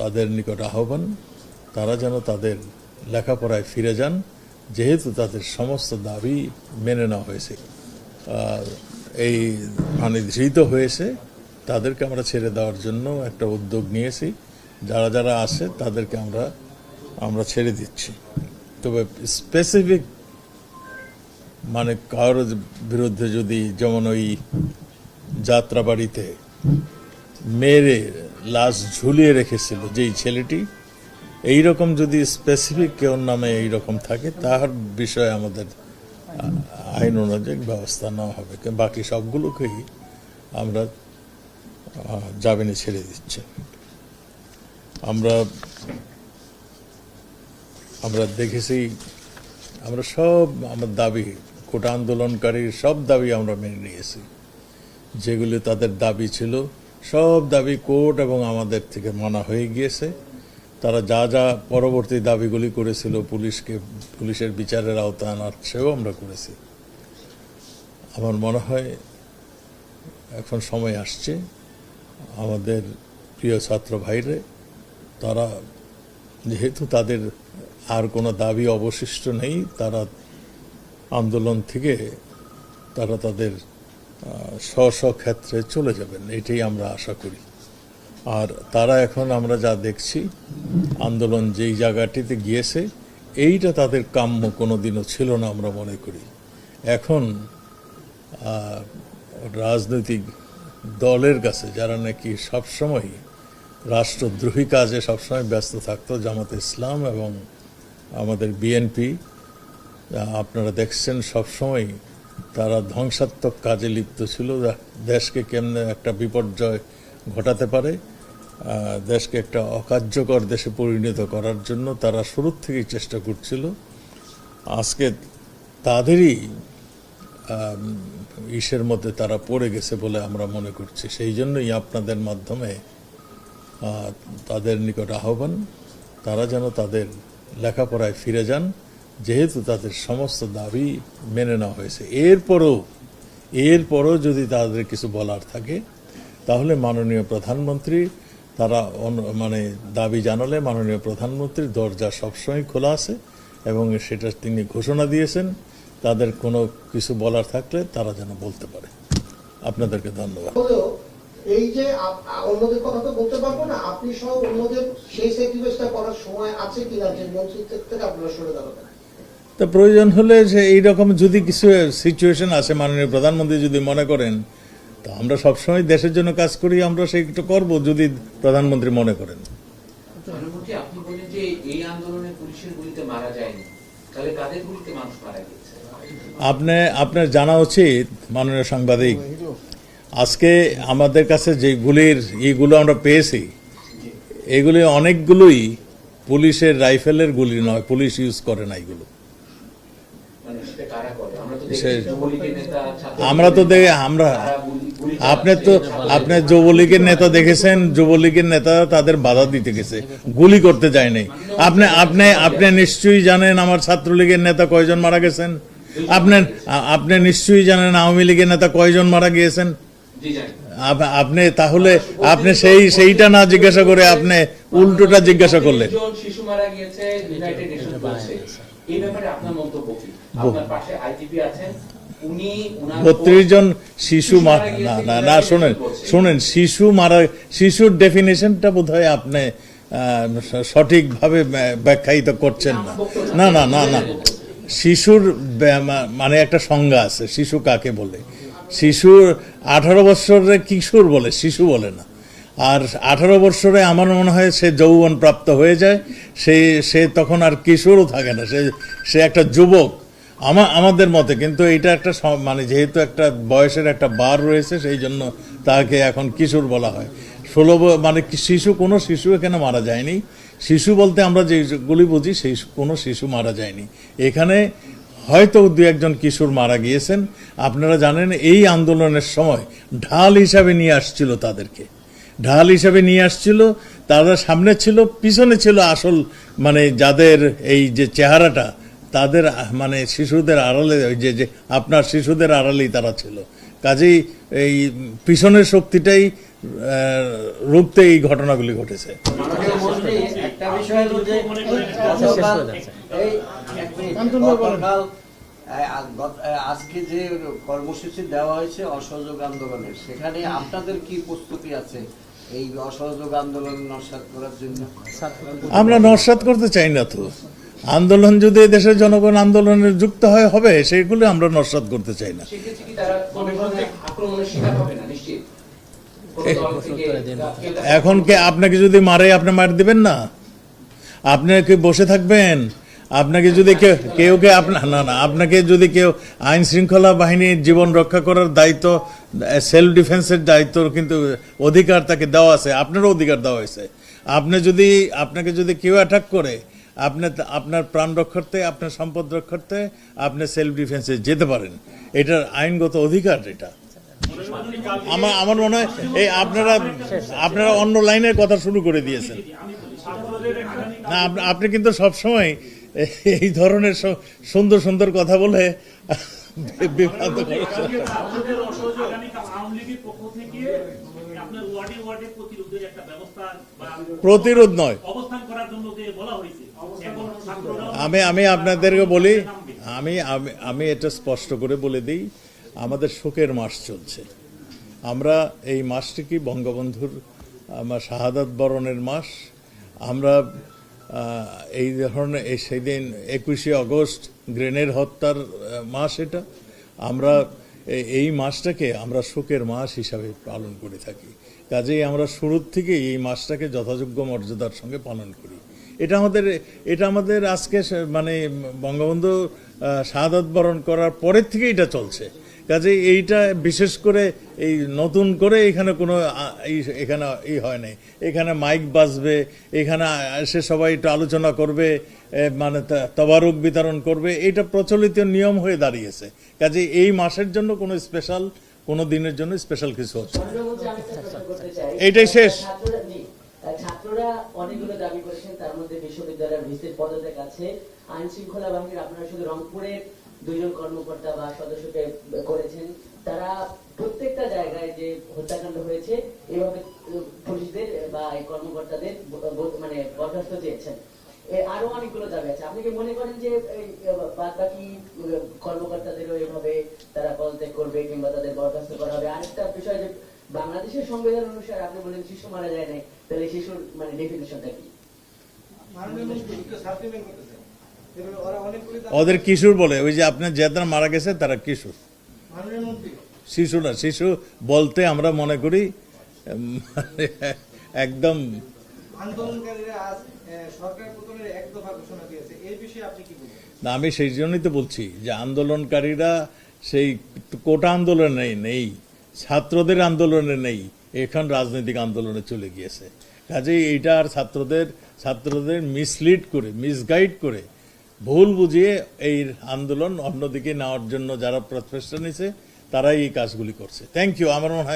তাদের নিকট আহ্বান তারা যেন তাদের লেখাপড়ায় ফিরে যান, যেহেতু তাদের সমস্ত দাবি মেনে নেওয়া হয়েছে, এই মানে ধৃত হয়েছে, তাদেরকে আমরা ছেড়ে দেওয়ার জন্য একটা উদ্যোগ নিয়েছি। যারা যারা আসে তাদেরকে আমরা ছেড়ে দিচ্ছি। তবে স্পেসিফিক মানে কারোর বিরুদ্ধে যদি, যেমন ওই যাত্রাবাড়িতে মেরে লাশ ঝুলিয়ে রেখেছিল যেই ছেলেটি, এইরকম যদি স্পেসিফিক কেউ নামে এইরকম থাকে, তার বিষয়ে আমাদের আইন অনুযায়ী ব্যবস্থা নেওয়া হবে। বাকি সবগুলোকেই আমরা জামিনে ছেড়ে দিচ্ছি। আমরা দেখেছি, আমরা সব আমার দাবি, কোটা আন্দোলনকারীর সব দাবি আমরা মেনে নিয়েছি। যেগুলি তাদের দাবি ছিল, সব দাবি কোর্ট এবং আমাদের থেকে মানা হয়ে গিয়েছে। তারা যা যা পরবর্তী দাবিগুলি করেছিল, পুলিশের বিচারের আওতায় আনার, সেও আমরা করেছি। আমার মনে হয় এখন সময় আসছে আমাদের প্রিয় ছাত্র ভাইরে, তারা যেহেতু তাদের আর কোনো দাবি অবশিষ্ট নেই, তারা আন্দোলন থেকে তারা তাদের স্ব ক্ষেত্রে চলে যাবেন, এটাই আমরা আশা করি। আর তারা এখন আমরা যা দেখছি, আন্দোলন যেই জায়গাটিতে গিয়েছে, এইটা তাদের কাম্য কোনোদিনও ছিল না আমরা মনে করি। এখন রাজনৈতিক দলের কাছে, যারা নাকি সবসময় রাষ্ট্রদ্রোহী কাজে সবসময় ব্যস্ত থাকতো, জামাতে ইসলাম এবং আমাদের বিএনপি, আপনারা দেখছেন সবসময় তারা ধ্বংসাত্মক কাজে লিপ্ত ছিল। দেশকে কেমনে একটা বিপর্যয় ঘটাতে পারে, দেশকে একটা অকার্যকর দেশে পরিণত করার জন্য তারা শুরুর থেকেই চেষ্টা করছিল। আজকে তাদেরই ইসের মধ্যে তারা পড়ে গেছে বলে আমরা মনে করছি। সেই জন্যই আপনাদের মাধ্যমে তাদের নিকট আহ্বান তারা যেন তাদের লেখাপড়ায় ফিরে যান, যেহেতু তাদের সমস্ত দাবি মেনে নেওয়া হয়েছে। এরপরও যদি তাদের কিছু বলার থাকে, তাহলে মাননীয় প্রধানমন্ত্রী, তারা মানে দাবি জানালে মাননীয় প্রধানমন্ত্রীর দরজা সবসময় খোলা আছে এবং সেটা তিনি ঘোষণা দিয়েছেন। তাদের কোনো কিছু বলার থাকলে তারা যেন বলতে পারে। আপনাদেরকে ধন্যবাদ। এই যে অন্যদের কথা তো বলতে পারবো না, আপনি সহ অন্যদের সেই স্যাক্রিফাইসটা করার সময় আছে কিনা যে মন্ত্রিত্ব থেকে আপনারা সরে দাঁড়াবেন? তা প্রয়োজন হলে যে এইরকম যদি কিছু সিচুয়েশন আসে, মাননীয় প্রধানমন্ত্রী যদি মনে করেন, তো আমরা সবসময় দেশের জন্য কাজ করি, আমরা সেইটা করব যদি প্রধানমন্ত্রী মনে করেন। আপনি বলেন যে এই আন্দোলনে পুলিশের গুলিতে মারা যায়নি, তাহলে কাদের গুলিতে মানুষ মারা গেছে? আপনার জানা উচিত মাননীয় সাংবাদিক, আজকে আমাদের কাছে যে এইগুলো আমরা পেয়েছি, এগুলি অনেকগুলোই পুলিশের রাইফেলের গুলি নয়, পুলিশ ইউজ করে না এগুলো। আমরা তো আপনি যুবলীগের নেতা দেখেছেন, যুবলীগের নেতা তাদের বাধা দিতে গেছে, গুলি করতে যায় নাই। আপনি নিশ্চয়ই জানেন আমার ছাত্রলীগের নেতা কয়জন মারা গেছেন, আপনি নিশ্চয়ই জানেন আওয়ামী লীগের নেতা কয়জন মারা গিয়েছেন। আপনি তাহলে আপনি সেইটা না জিজ্ঞাসা করে আপনি উল্টোটা জিজ্ঞাসা করলেন। শিশু মারা গিয়েছে, ইউনাইটেড নেশন বলছে, এই ব্যাপারে আপনার মন্তব্য কি? আপনার পাশে আইটিপি আছেন, উনি 32 জন শিশু না শুনেন শিশুর ডেফিনেশনটা বোধহয় আপনি সঠিকভাবে ব্যাখ্যায়িত করছেন না। না শিশুর মানে একটা সংজ্ঞা আছে, শিশু কাকে বলে। শিশু 18 বছরের কিশোর বলে, শিশু বলে না। আর 18 বছরে আমার মনে হয় সে যৌবন প্রাপ্ত হয়ে যায়, সে তখন আর কিশোরও থাকে না, সে একটা যুবক আমাদের মতে। কিন্তু এটা একটা মানে যেহেতু একটা বয়সের একটা বার রয়েছে, সেই জন্য তাকে এখন কিশোর বলা হয়। 16 মানে কোনো শিশু এখানে মারা যায়নি। শিশু বলতে আমরা যেগুলি বুঝি, সেই কোনো শিশু মারা যায়নি। এখানে হয়তো 2-1 কিশোর মারা গিয়েছেন। আপনারা জানেন এই আন্দোলনের সময় ঢাল হিসাবে নিয়ে আসছিল, তারা সামনে ছিল, পিছনে ছিল আসল মানে যাদের এই যে চেহারাটা, তাদের মানে শিশুদের আড়ালে, যে আপনার শিশুদের আড়ালেই তারা ছিল। কাজেই এই পিছনের শক্তিটাই রুখতে এই ঘটনাগুলি ঘটেছে। মাননীয় মন্ত্রী, একটা বিষয় হলো যে গতকাল আজকে যে কর্মসূচি দেওয়া হয়েছে অসহযোগ আন্দোলনের, সেখানে আপনাদের কি প্রস্তুতি আছে এই অসহযোগ আন্দোলন নস্যাৎ করার জন্য? আমরা নস্যাৎ করতে চাই না তো। আন্দোলন যদি দেশের জনগণ আন্দোলনে যুক্ত হয় হবে, সেগুলো আমরা নস্যাৎ করতে চাই না। সেক্ষেত্রে কি তারা কোনো ধরনের আক্রমণের শিকার হবে না নিশ্চিত? কোনো দল থেকে এখন কে আপনাকে যদি মারে আপনি মার দিবেন না? আপনি কি বসে থাকবেন? আপনাকে যদি কেউ আপনাকে যদি কেউ আইন শৃঙ্খলা বাহিনীর জীবন রক্ষা করার দায়িত্ব, সেলফ ডিফেন্সের দায়িত্ব কিন্তু অধিকার তাকে দেওয়া আছে, আপনারও অধিকার দেওয়া হয়েছে। আপনাকে যদি কেউ অ্যাটাক করে, আপনার প্রাণ রক্ষার্থে, আপনার সম্পদ রক্ষার্থে আপনি সেলফ ডিফেন্সে যেতে পারেন, এটার আইনগত অধিকার। এটা আমার মনে হয় এই আপনারা অন্য লাইনের কথা শুরু করে দিয়েছেন। না, আপনি কিন্তু সবসময় এই ধরনের সুন্দর সুন্দর কথা বলে বিভ্রান্ত করেছেন। প্রতিরোধ নয়, আমি আপনাদেরকে বলি, আমি এটা স্পষ্ট করে বলে দিই, আমাদের শোকের মাস চলছে। আমরা এই মাসটি কি বঙ্গবন্ধুর আমার শাহাদাত বরণের মাস। আমরা এই ধরনের সেদিন 21শে আগস্ট গ্রেনেড হত্যার মাস। এটা আমরা এই মাসটাকে আমরা শোকের মাস হিসাবে পালন করে থাকি। কাজেই আমরা শুরুর থেকে এই মাসটাকে যথাযোগ্য মর্যাদার সঙ্গে পালন করি। এটা আমাদের আজকে মানে বঙ্গবন্ধু শাহাদাত বরণ করার পরের থেকে এটা চলছে। কাজে এইটা বিশেষ করে এই নতুন করে এখানে কোনো এখানে হয় নাই। এখানে মাইক বাজবে, এখানে এসে সবাই একটু আলোচনা করবে, মানে তবারুক বিতরণ করবে, এটা প্রচলিত নিয়ম হয়ে দাঁড়িয়েছে। কাজে এই মাসের জন্য কোনো স্পেশাল, কোনো দিনের জন্য স্পেশাল কিছু হচ্ছে না। এইটাই শেষ। ছাত্ররা অনেকগুলো দাবি করেছেন, তার মধ্যে বিশ্ববিদ্যালয়ের ভিসির পদত্যাগ আছে। আইন শৃঙ্খলা বাহিনীর আপনারা শুধু রংপুরের 2 জন কর্মকর্তা বা সদস্যকে করেছেন, তারা প্রত্যেকটা জায়গায় যে হত্যাকাণ্ড হয়েছে এভাবে পুলিশদের বা এই কর্মকর্তাদের মানে বরখাস্ত চেয়েছেন। আরো অনেকগুলো দাবি আছে। আপনি কি মনে করেন যে বাদ বাকি কর্মকর্তাদেরও এভাবে তারা পদত্যাগ করবে কিংবা তাদের বরখাস্ত করা হবে? আরেকটা বিষয় যে বাংলাদেশের সংবিধান অনুসারে আপনি বলেন শিশু মারা যায় নাই, তাহলে শিশুর মানে ডেফিনিশনটা কি? ওদের কিশোর বলে, ওই যে আপনার যারা মারা গেছে তারা কিশোর, শিশু না। শিশু বলতে আমরা মনে করি একদম। না, আমি সেই জন্যই তো বলছি যে আন্দোলনকারীরা সেই কোটা আন্দোলনে নেই, ছাত্রদের আন্দোলনে নেই, এখন রাজনৈতিক আন্দোলনে চলে গিয়েছে। কাজেই এইটা আর ছাত্রদের মিসলিড করে, মিসগাইড করে, ভুল বুঝিয়ে এই আন্দোলন অন্যদিকে নেওয়ার জন্য যারা প্রচেষ্টা নিছে তারাই এই কাজগুলি করছে। Thank you. আমার মনে হয়